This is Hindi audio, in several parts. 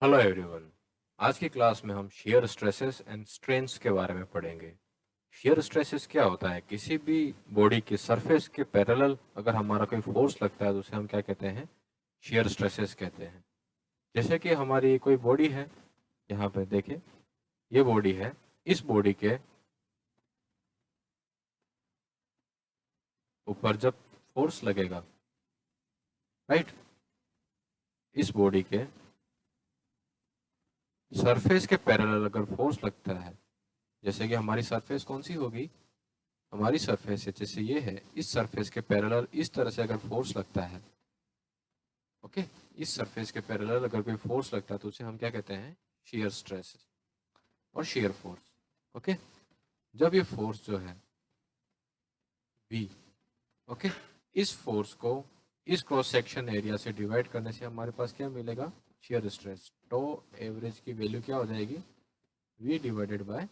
Hello everyone. आज की क्लास में हम शियर स्ट्रेसेस एंड स्ट्रेन्स के बारे में पढ़ेंगे। शियर स्ट्रेसेस क्या होता है? किसी भी बॉडी की सरफेस के पैरेलल अगर हमारा कोई फोर्स लगता है तो उसे हम क्या कहते हैं? शियर स्ट्रेसेस कहते हैं। जैसे कि हमारी कोई बॉडी है, यहाँ पे देखिए, ये बॉडी है। इस बॉडी के ऊपर जब फोर्स लगेगा, राइट, इस बॉडी के सरफेस के पैरेलल अगर फोर्स लगता है, जैसे कि हमारी सरफेस कौन सी होगी? हमारी सरफेस है, जैसे ये है, इस सरफेस के पैरेलल इस तरह से अगर फोर्स लगता है, ओके, इस सरफेस के पैरेलल अगर कोई फोर्स लगता है तो उसे हम क्या कहते हैं? शियर स्ट्रेस और शियर फोर्स। ओके, जब ये फोर्स जो है V, ओके, इस फोर्स को इस क्रॉस सेक्शन एरिया से डिवाइड करने से हमारे पास क्या मिलेगा? Shear stress. तो एवरेज की वैल्यू क्या हो जाएगी? V divided by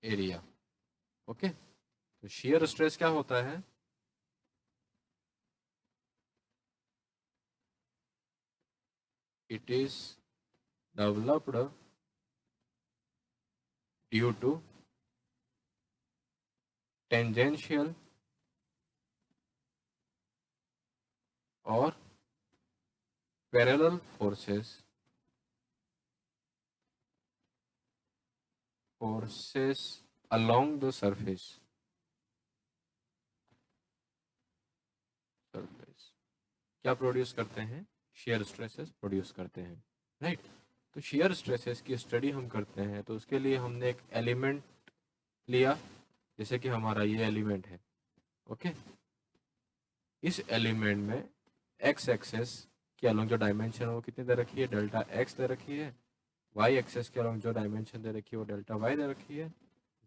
area. Okay, तो शियर स्ट्रेस क्या होता है? It is developed due to tangential or parallel forces along the surface क्या प्रोड्यूस करते हैं? शियर स्ट्रेसेस प्रोड्यूस करते हैं, राइट। तो शियर स्ट्रेसेस की स्टडी हम करते हैं तो उसके लिए हमने एक एलिमेंट लिया, जैसे कि हमारा ये एलिमेंट है। ओके, इस एलिमेंट में एक्स एक्सेस के अलोंग जो डायमेंशन है वो कितनी दे रखी है? डेल्टा एक्स दे रखी है। वाई एक्सेस के अलोंग जो डायमेंशन दे रखी है वो डेल्टा वाई दे रखी है।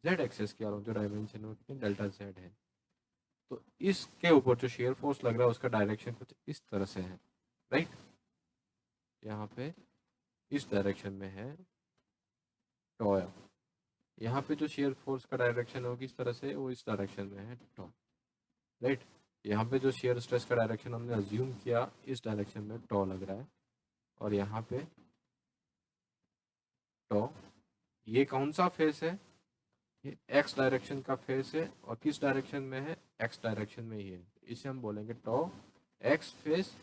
जेड एक्सेस के अलोंग जो डायमेंशन है वो कितनी? डेल्टा जेड है। तो इसके ऊपर जो शेयर फोर्स लग रहा है उसका डायरेक्शन कुछ इस तरह से है, राइट। यहाँ पे इस डायरेक्शन में है टॉ। यहाँ पे जो शेयर फोर्स का डायरेक्शन है वो किस तरह से? वो इस डायरेक्शन में है टॉ, राइट। यहाँ पे जो शेयर स्ट्रेस का डायरेक्शन हमने अज्यूम किया, इस डायरेक्शन में टॉ लग रहा है, और यहाँ पे टॉ, ये कौन सा फेस है? ये एक्स डायरेक्शन का फेस है, और किस डायरेक्शन में है? एक्स डायरेक्शन में ही है। इसे हम बोलेंगे tau X face,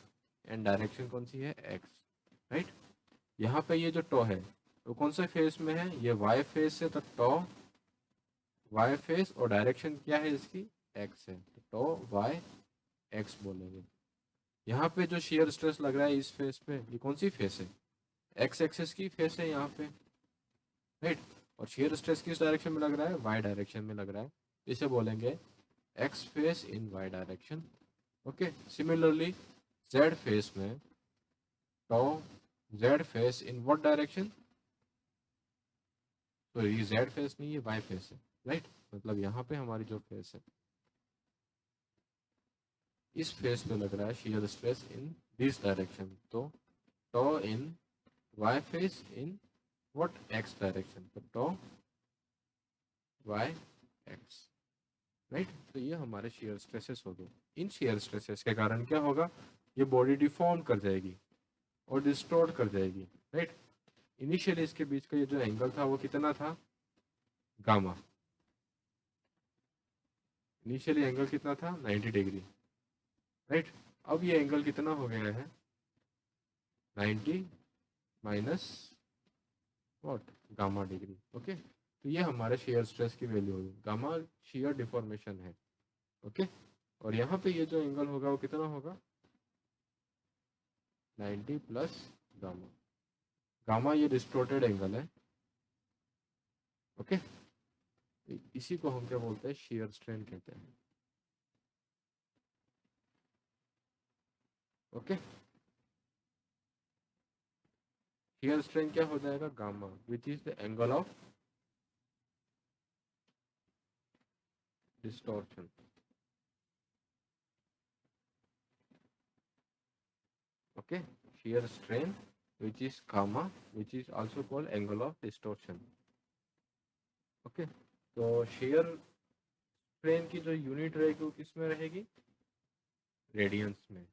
and direction कौन सी है? X, right. यहाँ पे ये जो टॉ है वो कौन से फेस में है? ये वाई फेस है, तो टॉ वाई फेस, और डायरेक्शन क्या है इसकी? एक्स है, तो टॉ वाई एक्स बोलेंगे। यहाँ पे जो शियर स्ट्रेस लग रहा है इस फेस पे, ये कौन सी फेस है? एक्स एक्सेस की फेस है यहाँ पे, राइट। और शियर स्ट्रेस किस डायरेक्शन में लग रहा है? वाई डायरेक्शन में लग रहा है। इसे बोलेंगे X face in Y direction. Okay, similarly Z face में tau Z face in what direction? तो ये जेड फेस नहीं, ये वाई फेस है, राइट। मतलब यहाँ पे हमारी जो फेस है, इस फेस पे लग रहा है shear stress in this direction. तो tau in Y face in what? X direction, तो टॉ वाई एक्स, राइट। तो ये हमारे शियर स्ट्रेसेस हो गए। इन शियर स्ट्रेसेस के कारण क्या होगा? ये बॉडी डिफॉर्म कर जाएगी और डिस्टॉर्ट कर जाएगी, राइट। इनिशियली इसके बीच का ये जो एंगल था वो कितना था? गामा। इनिशियली एंगल कितना था? 90 डिग्री, राइट। अब ये एंगल कितना हो गया है? 90 minus what? Gamma degree. Okay, तो ये हमारे शेयर स्ट्रेस की वैल्यू होगी। गामा शेयर डिफॉर्मेशन है, ओके। और यहाँ पे ये जो एंगल होगा वो कितना होगा? 90 प्लस गामा। गामा ये डिस्टोर्टेड एंगल है, ओके। इसी को हम क्या बोलते हैं? शेयर स्ट्रेन कहते हैं, ओके। शेयर स्ट्रेन क्या हो जाएगा? Gamma, which is the angle of distortion, okay. Shear strain which is gamma, which is also called angle of distortion, okay. तो शेयर स्ट्रेन की जो यूनिट रहेगी वो किस में रहेगी? रेडियंस में,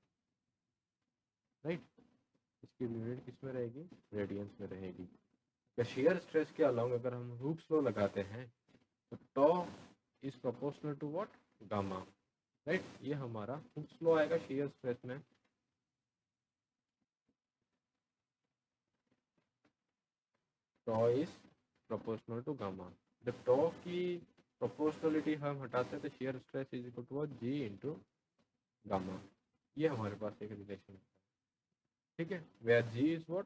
राइट। उसकी यूनिट किस में रहेगी, रेडियंस में रहेगी। तो शेयर स्ट्रेस के अलावा अगर हम हुक्स लॉ लगाते हैं तो tau is proportional to what, gamma, right. ये हमारा हुक्स लॉ आएगा शेयर स्ट्रेस में। Tau is proportional to gamma. जब टॉ की प्रोपोर्शनलिटी हम हटाते हैं तो shear stress is equal to G into gamma. ये हमारे पास एक रिलेशन है, ठीक है। Where G is what,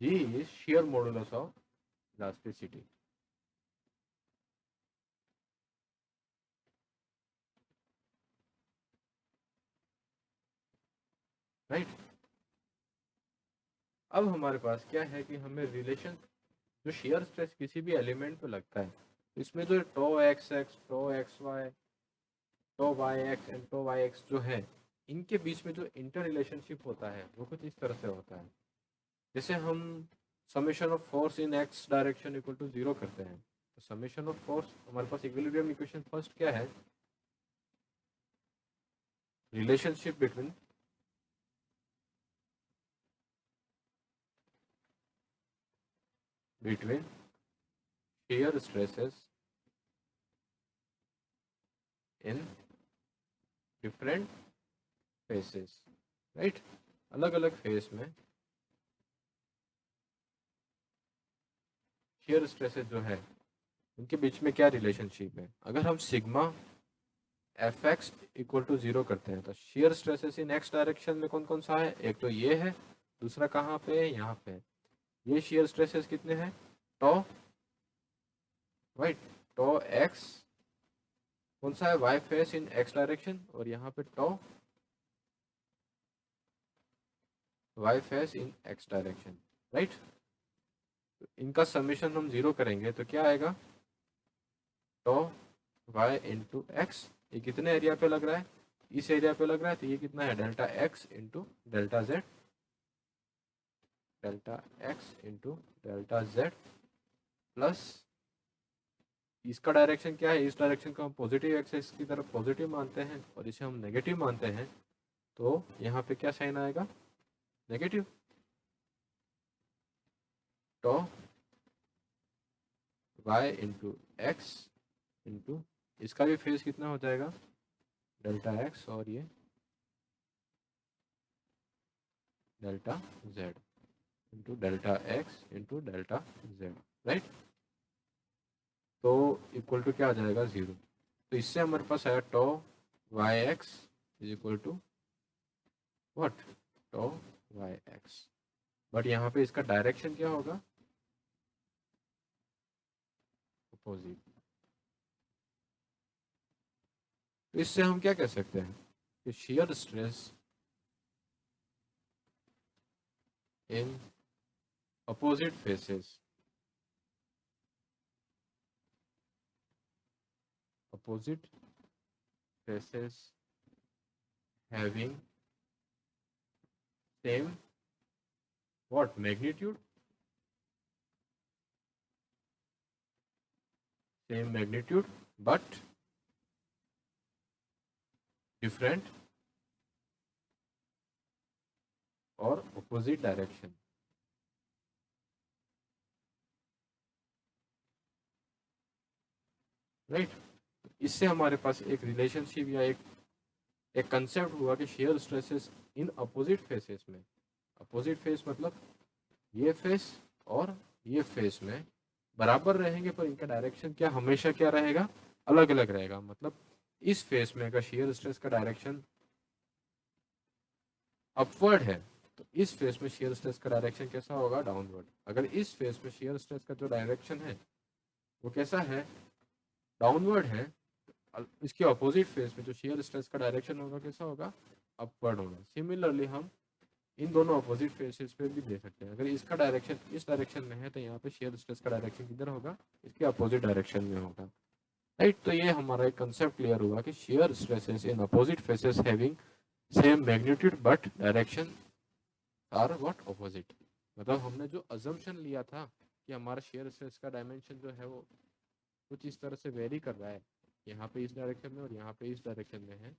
G is shear modulus of elasticity, right. अब हमारे पास क्या है कि हमें रिलेशन, जो शेयर स्ट्रेस किसी भी एलिमेंट पे लगता है, इसमें जो tau x x, tau x y, tau y x and tau y x जो है, इनके बीच में जो इंटर रिलेशनशिप होता है वो कुछ इस तरह से होता है। जैसे हम summation of force in x direction equal to 0 करते हैं, तो समेशन ऑफ फोर्स हमारे पास इक्विलिब्रियम इक्वेशन फर्स्ट क्या है, relationship between shear stresses in different phases, right. अलग अलग फेस में शेयर स्ट्रेसेस जो है उनके बीच में क्या रिलेशनशिप है। अगर हम sigma F x equal to 0 करते हैं तो shear stresses in x direction में कौन कौन सा है, एक तो ये है, दूसरा कहाँ पे है, यहाँ पे है। ये शेयर स्ट्रेसेस कितने हैं, टॉ, राइट, टॉ एक्स कौन सा है, Y face in x direction, और यहाँ पे tau Y face in x direction, right. इनका समेशन हम 0 करेंगे तो क्या आएगा, टॉ वाई इंटू एक्स। ये कितने एरिया पे लग रहा है, इस एरिया पे लग रहा है, तो ये कितना है, delta x into delta Z, delta x into delta Z plus इसका डायरेक्शन क्या है, इस डायरेक्शन को हम पॉजिटिव एक्सिस की तरफ पॉजिटिव मानते हैं और इसे हम नेगेटिव मानते हैं, तो यहाँ पे क्या साइन आएगा, नेगेटिव। टॉ वाई इंटू एक्स इंटू इसका भी फेस कितना हो जाएगा, डेल्टा एक्स, और ये delta Z into delta x into delta Z, right. तो इक्वल टू क्या आ जाएगा, 0। तो इससे हमारे पास आया tau Y X is equal to what, tau Y X. But यहाँ पे इसका डायरेक्शन क्या होगा, अपोजिट। तो इससे हम क्या कह सकते हैं कि shear stress in opposite faces, opposite faces having same what magnitude, same magnitude but different or opposite direction, right. इससे हमारे पास एक रिलेशनशिप या एक कंसेप्ट हुआ कि shear stresses in opposite faces में, अपोजिट फेस मतलब ये फेस और ये फेस में बराबर रहेंगे, पर इनका डायरेक्शन क्या हमेशा क्या रहेगा, अलग अलग रहेगा। मतलब इस फेस में अगर शेयर स्ट्रेस का डायरेक्शन अपवर्ड है तो इस फेस में शेयर स्ट्रेस का डायरेक्शन कैसा होगा, डाउनवर्ड। अगर इस फेस में शेयर स्ट्रेस का जो डायरेक्शन है वो कैसा है, डाउनवर्ड है, इसके अपोजिट फेस में जो शेयर स्ट्रेस का डायरेक्शन होगा कैसा होगा, अपवर्ड होगा। सिमिलरली हम इन दोनों अपोजिट फेसेस पे भी दे सकते हैं। अगर इसका डायरेक्शन इस डायरेक्शन में है तो यहाँ पे शेयर स्ट्रेस का डायरेक्शन किधर होगा, इसके अपोजिट डायरेक्शन में होगा, राइट। तो ये हमारा एक कंसेप्ट क्लियर हुआ कि shear stresses in opposite faces having same magnitude but direction are what, opposite. मतलब हमने जो अजम्पशन लिया था कि हमारा शेयर स्ट्रेस का डायमेंशन जो है वो कुछ इस तरह से वेरी कर रहा है, यहाँ पे इस डायरेक्शन में और यहाँ पे इस डायरेक्शन में है,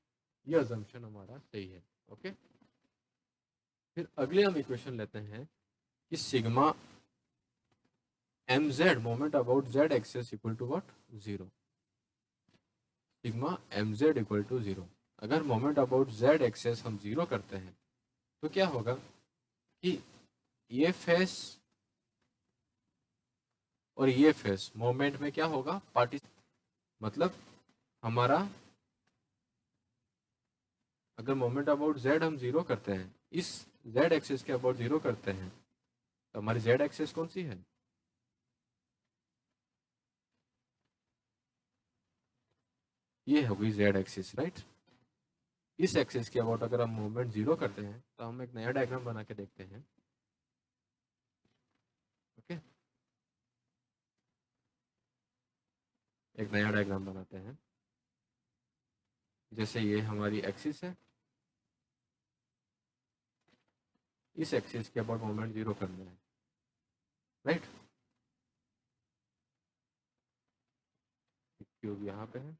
ये अजम्पशन हमारा सही है, ओके। फिर अगले हम इक्वेशन लेते हैं कि sigma M z moment about z axis equal to what, zero. Sigma M z equal to zero. अगर मोमेंट अबाउट जेड एक्सेस हम जीरो करते हैं तो क्या होगा कि ये फेस और ये फेस मोमेंट में क्या होगा, मतलब हमारा अगर मोमेंट अबाउट जेड हम जीरो करते हैं, इस जेड एक्सेस के अबाउट जीरो करते हैं, तो हमारी जेड एक्सेस कौन सी है, ये होगी जेड एक्सिस, राइट। इस एक्सिस के अबाउट अगर हम मूवमेंट जीरो करते हैं तो हम एक नया डायग्राम बना के देखते हैं। ओके, एक नया डायग्राम बनाते हैं। जैसे ये हमारी एक्सिस है, इस एक्सिस के अबाउट मूवमेंट जीरो करना है, राइट। क्यूब यहाँ पे है,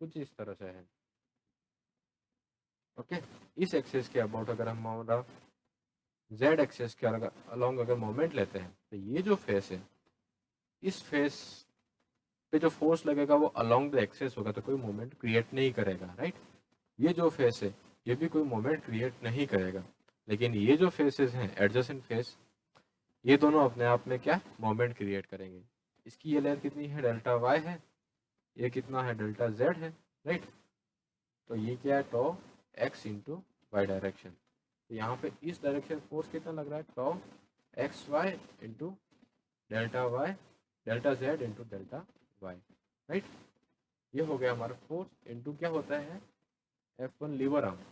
कुछ इस तरह से है। ओके, इस एक्सिस के अबाउट अगर हम हमारा जेड एक्सिस के अलोंग अगर मोमेंट लेते हैं तो ये जो फेस है, इस फेस पे जो फोर्स लगेगा वो अलोंग द एक्सिस होगा, तो कोई मोमेंट क्रिएट नहीं करेगा, राइट। ये जो फेस है ये भी कोई मोमेंट क्रिएट नहीं करेगा, लेकिन ये जो फेसेस हैं एडजेसेंट फेस, ये दोनों अपने आप में क्या मोमेंट क्रिएट करेंगे। इसकी ये लेयर कितनी है, डेल्टा वाई है, ये कितना है, डेल्टा जेड है, राइट। तो ये क्या है, tau x into Y direction. तो यहाँ पे इस डायरेक्शन फोर्स कितना लग रहा है, tau X Y into delta Y, delta Z into delta Y, right. ये हो गया हमारा फोर्स इंटू क्या होता है, F1 lever arm,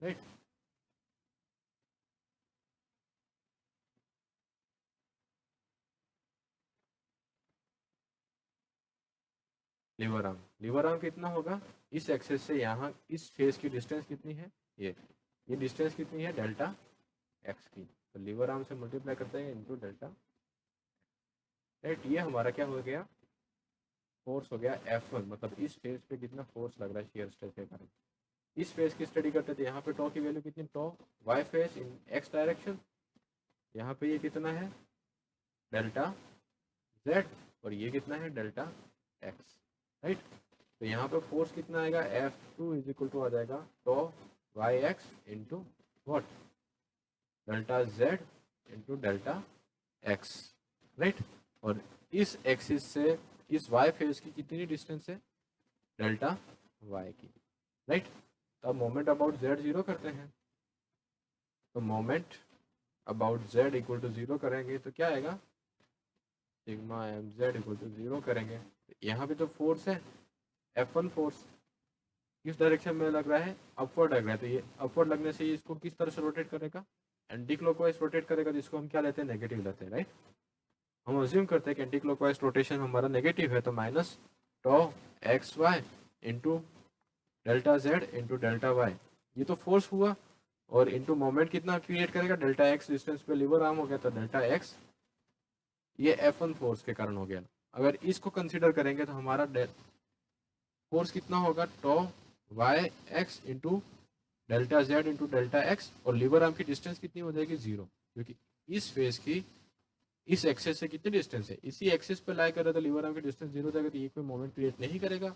right. Lever arm कितना होगा, इस एक्सेस से यहाँ इस फेस की डिस्टेंस कितनी है, ये डिस्टेंस कितनी है, डेल्टा एक्स की। तो लीवर आर्म से मल्टीप्लाई करते हैं इंटू डेल्टा, राइट। ये हमारा क्या हो गया, फोर्स हो गया F1, मतलब इस फेस पे कितना फोर्स लग रहा है शेयर स्ट्रेस के कारण। इस फेस की स्टडी करते थे, यहाँ पे टॉ की वैल्यू कितनी, tau Y face in x direction, यहाँ पे ये कितना है, डेल्टा जेड, और ये कितना है, डेल्टा एक्स, राइट। तो यहाँ पे फोर्स कितना आएगा, F2 इज इक्वल टू आ जाएगा tau Y X into what, delta Z into delta X, right. और इस एक्सिस से इस वाई फेस की कितनी डिस्टेंस है, डेल्टा वाई की, राइट। तो अब मोमेंट अबाउट जेड जीरो करते हैं, तो moment about z equal to zero करेंगे तो क्या आएगा, sigma M z equal to zero करेंगे। यहाँ पे जो फोर्स है F1 फोर्स किस डायरेक्शन में लग रहा है, अपवर्ड लग रहा है, तो ये अपवर्ड लगने से इसको किस तरह से रोटेट करेगा, एंटी क्लॉकवाइज रोटेट करेगा, जिसको हम क्या लेते हैं, नेगेटिव लेते हैं, राइट। हम अज्यूम करते हैं कि एंटी क्लॉकवाइज रोटेशन हमारा नेगेटिव है, तो minus tau X Y into delta Z into delta Y, ये तो फोर्स हुआ, और इंटू मोमेंट कितना क्रिएट करेगा, डेल्टा एक्स डिस्टेंस पे लीवर आर्म हो गया, तो डेल्टा एक्स ये F1 फोर्स के कारण हो गया। अगर इसको कंसीडर करेंगे तो हमारा फोर्स कितना होगा, tau Y X into delta Z into delta X, और लीवर आर्म की डिस्टेंस कितनी हो जाएगी, जीरो, क्योंकि इस फेस की इस एक्सेस से कितनी डिस्टेंस है, इसी एक्सेस पे लाई करे तो लीवर आर्म की डिस्टेंस जीरो हो जाएगा, तो ये कोई मोमेंट क्रिएट नहीं करेगा।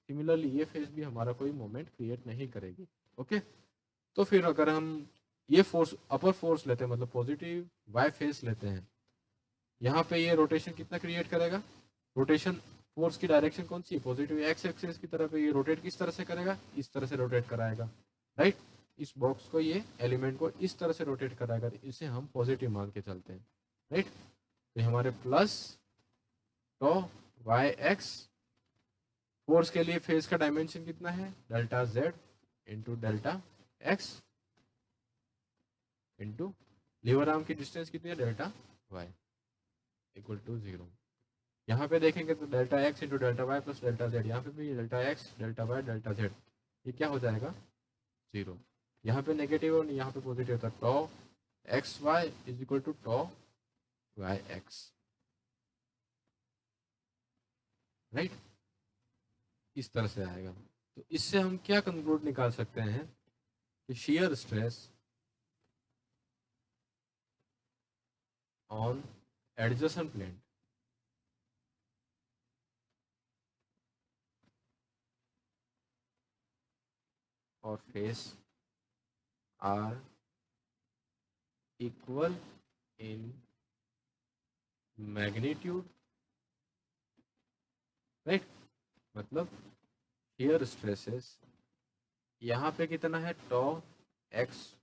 सिमिलरली ये फेस भी हमारा कोई मोमेंट क्रिएट नहीं करेगी। ओके, तो फिर अगर हम ये फोर्स अपर फोर्स लेते हैं, मतलब पॉजिटिव वाई फेस लेते हैं, यहाँ पे ये रोटेशन कितना क्रिएट करेगा, रोटेशन फोर्स की डायरेक्शन कौन सी है, पॉजिटिव एक्स एक्सिस की तरफ है, ये रोटेट किस तरह से करेगा, इस तरह से रोटेट कराएगा, राइट। इस बॉक्स को, ये एलिमेंट को इस तरह से रोटेट कराएगा, तो इसे हम पॉजिटिव मान के चलते हैं, राइट। तो हमारे plus tau Y x, force के लिए फेस का डायमेंशन कितना है, delta Z, into delta x into lever arm की डिस्टेंस कितनी है, डेल्टा वाई इक्वल टू 0। यहाँ पे देखेंगे तो delta x into delta y plus delta z, यहाँ पे भी delta x delta Y delta z, ये क्या हो जाएगा 0। यहाँ पे नेगेटिव और यहाँ पे पॉजिटिव था, tau X Y is equal to tau Y X, right, इस तरह से आएगा। तो इससे हम क्या कंक्लूड निकाल सकते हैं कि shear stress on adjacent plane or face are equal in magnitude, right, मतलब shear stresses यहाँ पे कितना है टॉ एक्स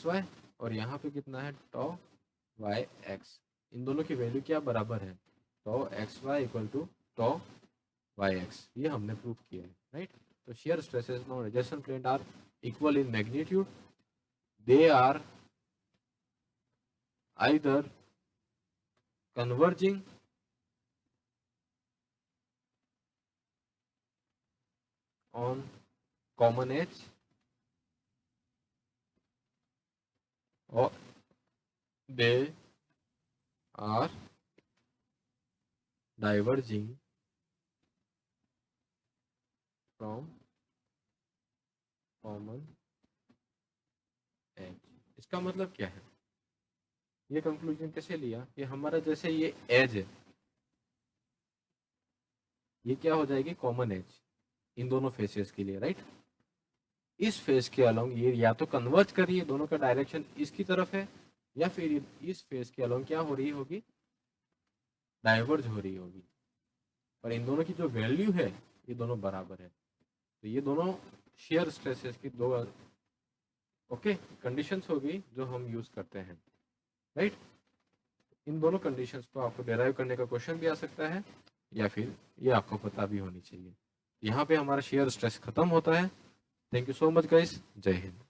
वाई और यहाँ पे कितना है टॉ वाई एक्स, इन दोनों की वैल्यू क्या बराबर है, tau X Y equal to tau Y X, ये हमने प्रूव किया है, राइट। तो shear stresses on adjacent plane are equal in magnitude, they are either converging on common edge or they are diverging from common edge। इसका मतलब क्या है, ये कंक्लूजन कैसे लिया कि हमारा जैसे ये एज है, ये क्या हो जाएगी कॉमन एज इन दोनों फेसेस के लिए, राइट। इस फेस के अलोंग ये या तो कन्वर्ज कर रही है, दोनों का डायरेक्शन इसकी तरफ है, या फिर इस फेस के अलोंग क्या हो रही होगी, डाइवर्ज हो रही होगी, पर इन दोनों की जो वैल्यू है ये दोनों बराबर है। तो ये दोनों shear स्ट्रेसेस की दो ओके कंडीशंस होगी जो हम यूज करते हैं, राइट। इन दोनों कंडीशंस को आपको डेराइव करने का क्वेश्चन भी आ सकता है, या फिर ये आपको पता भी होनी चाहिए। यहाँ पे हमारा shear स्ट्रेस खत्म होता है। Thank you so much guys, जय हिंद।